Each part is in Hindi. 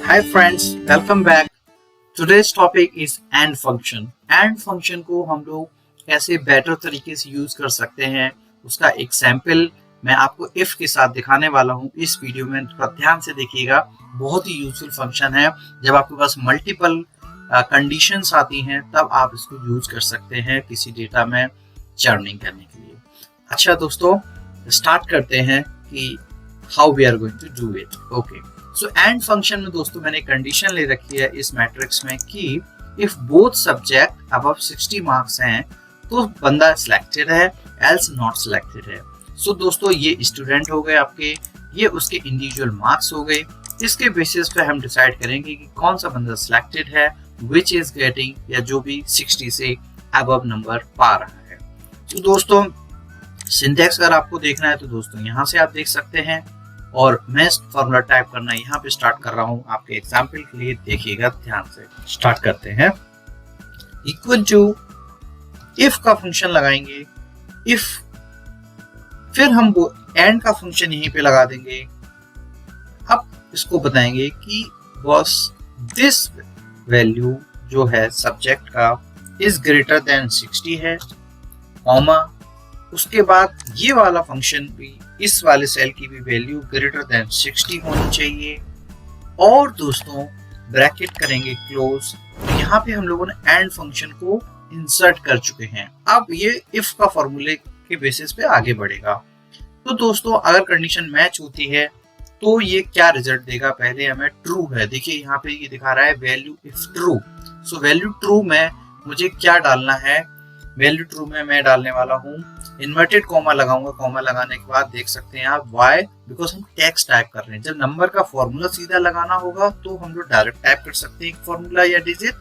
Hi friends, welcome back. Today's topic is AND function. AND function को हम लोग कैसे बेटर तरीके से यूज कर सकते हैं, उसका एग्जाम्पल मैं आपको इफ के साथ दिखाने वाला हूँ। इस वीडियो में थोड़ा ध्यान से देखिएगा, बहुत ही यूजफुल फंक्शन है। जब आपके पास मल्टीपल कंडीशंस आती हैं तब आप इसको यूज कर सकते हैं किसी डेटा में चर्निंग करने के लिए। अच्छा दोस्तों, स्टार्ट करते हैं कि how we are going to do it. Okay, so and function में दोस्तों मैंने कंडीशन ले रखी है इस मैट्रिक्स में कि if both subject above 60 marks हैं तो बंदा सिलेक्टेड है, एल्स नॉट सिलेक्टेड है। सो दोस्तों ये स्टूडेंट हो गए आपके, ये उसके इंडिविजुअल मार्क्स हो गए। इसके बेसिस पे हम डिसाइड करेंगे कि कौन सा बंदा सिलेक्टेड है, विच इज गेटिंग, या जो भी 60 से अबव नंबर पा रहा है। तो दोस्तों सिंटैक्स अगर आपको देखना है तो दोस्तों यहाँ से आप देख सकते हैं, और मैं फॉर्मूला टाइप करना यहाँ पे स्टार्ट कर रहा हूँ आपके एग्जाम्पल के लिए। देखिएगा ध्यान से, स्टार्ट करते हैं। इक्वल टू इफ का फंक्शन लगाएंगे, इफ, फिर हम वो एंड का फंक्शन यहीं पे लगा देंगे। अब इसको बताएंगे कि बॉस दिस वैल्यू जो है सब्जेक्ट का इज ग्रेटर देन 60 है, कॉमा, उसके बाद ये वाला फंक्शन भी, इस वाले सेल की भी वैल्यू ग्रेटर देन 60 होनी चाहिए। और दोस्तों ब्रैकेट करेंगे क्लोज। यहाँ पे हम लोगों ने एंड फंक्शन को इंसर्ट कर चुके हैं। अब ये इफ का फॉर्मूले के बेसिस पे आगे बढ़ेगा। तो दोस्तों अगर कंडीशन मैच होती है तो ये क्या रिजल्ट देगा, पहले हमें ट्रू है। देखिए यहाँ पे ये दिखा रहा है value if true. So value true में मुझे क्या डालना है, वैल्यू ट्रू में मैं डालने वाला हूँ इन्वर्टेड कॉमा लगाऊंगा। कॉमा लगाने के बाद देख सकते हैं आप वाई, बिकॉज हम टेक्स्ट टाइप कर रहे हैं। जब नंबर का फॉर्मूला सीधा लगाना होगा तो हम लोग डायरेक्ट टाइप कर सकते हैं फॉर्मूला या डिजिट।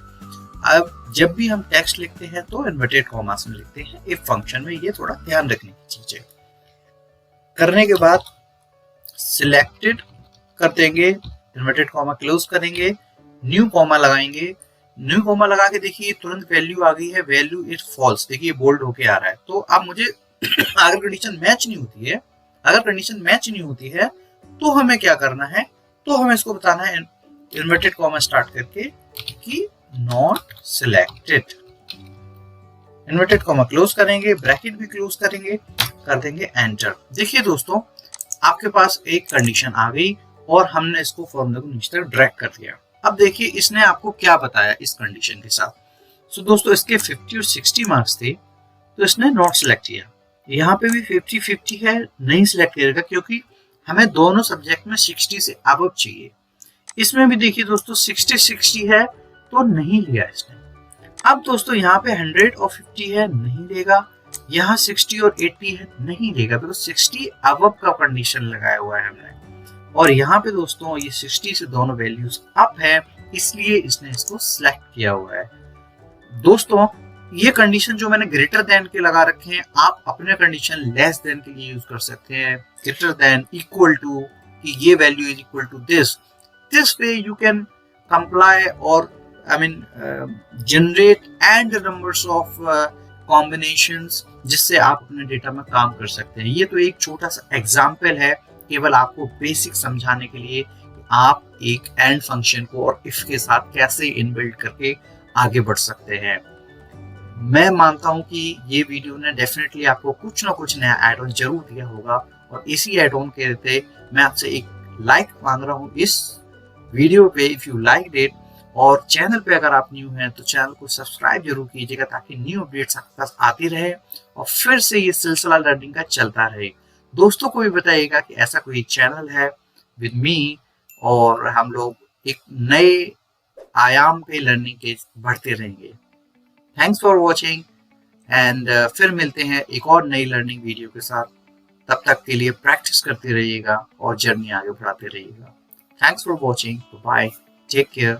अब जब भी हम टेक्स्ट लिखते हैं तो इन्वर्टेड कॉमास में लिखते हैं इफ फंक्शन में। ये थोड़ा ध्यान रखने की चीज है। करने के बाद सिलेक्टेड कर देंगे, इन्वर्टेड कॉमा क्लोज करेंगे, न्यू कॉमा लगाएंगे। न्यू कॉमा लगा के देखिए तुरंत वैल्यू आ गई है, वैल्यू इज फॉल्स। देखिए बोल्ड होके आ रहा है। तो अब मुझे अगर कंडीशन मैच नहीं होती है, अगर कंडीशन मैच नहीं होती है तो हमें क्या करना है, तो हमें इसको बताना है इन्वर्टेड कॉमा स्टार्ट करके कि not selected. Inverted comma close करेंगे, ब्रैकेट भी क्लोज करेंगे, कर देंगे एंटर। देखिए दोस्तों आपके पास एक कंडीशन आ गई और हमने इसको फॉर्मूला को नीचे तक ड्रैग कर दिया। अब देखिए इसने आपको क्या बताया इस कंडीशन के साथ। सो दोस्तों इसके 50 और 60 मार्क्स थे तो इसने नॉट सिलेक्ट किया। यहाँ पे भी 50-50 है, नहीं सिलेक्ट करेगा क्योंकि हमें दोनों सब्जेक्ट में 60 से अबव चाहिए। इसमें भी देखिए दोस्तों 60-60 है तो नहीं लिया इसने। अब दोस्तों यहाँ पे 100 और 50 है, नहीं लेगा। यहाँ 60 और 80 है, नहीं लेगा, बिकॉज 60 अबव का कंडीशन लगाया हुआ है हमने। और यहाँ पे दोस्तों ये 60 से दोनों वैल्यूज अप है, इसलिए इसने इसको सिलेक्ट किया हुआ है। दोस्तों ये कंडीशन जो मैंने ग्रेटर देन के लगा रखे हैं, आप अपने कंडीशन लेस देन के लिए यूज कर सकते हैं। ग्रेटर देन, इक्वल टू, कि ये value is equal to this way you can comply or I mean generate and numbers of combinations, जिससे आप अपने डेटा में काम कर सकते हैं। ये तो एक छोटा सा एग्जाम्पल है, केवल आपको बेसिक समझाने के लिए कि आप एक एंड फंक्शन को और इफ के साथ कैसे इनबिल्ड करके आगे बढ़ सकते हैं। मैं मानता हूं कि ये वीडियो ने डेफिनेटली आपको कुछ ना कुछ नया एड ऑन जरूर दिया होगा, और इसी एड ऑन के रहते मैं आपसे एक लाइक मांग रहा हूं इस वीडियो पे, इफ यू लाइक इट। और चैनल पे अगर आप न्यू हैं तो चैनल को सब्सक्राइब जरूर कीजिएगा ताकि न्यू अपडेट्स आपके पास आती रहे और फिर से ये सिलसिला लर्निंग का चलता रहे। दोस्तों को भी बताइएगा कि ऐसा कोई चैनल है विद मी, और हम लोग एक नए आयाम पे लर्निंग के बढ़ते रहेंगे। थैंक्स फॉर वॉचिंग एंड फिर मिलते हैं एक और नई लर्निंग वीडियो के साथ। तब तक के लिए प्रैक्टिस करते रहिएगा और जर्नी आगे बढ़ाते रहिएगा। Thanks for watching, bye, take care.